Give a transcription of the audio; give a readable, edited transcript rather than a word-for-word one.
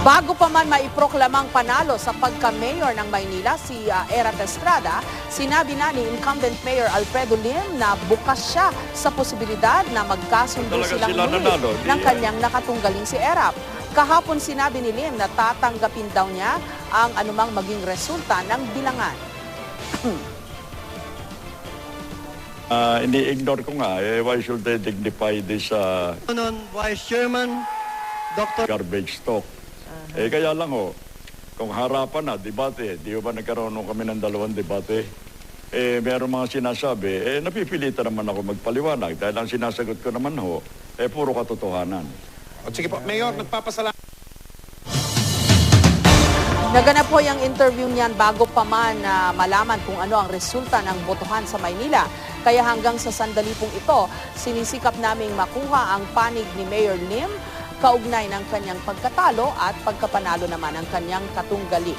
Bago pa man maiproklamang panalo sa pagka-mayor ng Maynila si Erap Estrada, sinabi na ni incumbent Mayor Alfredo Lim na bukas siya sa posibilidad na magkasundo silang muli ng kanyang nakatunggaling si Erap. Kahapon sinabi ni Lim na tatanggapin daw niya ang anumang maging resulta ng bilangan. Ini-ignore ko nga, why should they dignify this Vice Chairman, Dr. garbage talk? Kaya lang kung harapan na, debate, di ba nagkaroon kami ng dalawang debate? Meron mga sinasabi, napipilitan naman ako magpaliwanag dahil ang sinasagot ko naman puro katotohanan. O sige po, Mayor, nagpapasalamat. Naganap po yung interview niyan bago pa man malaman kung ano ang resulta ng botohan sa Maynila. Kaya hanggang sa sandali pong ito, sinisikap naming makuha ang panig ni Mayor Lim kaugnay ng kanyang pagkatalo at pagkapanalo naman ng kanyang katunggali.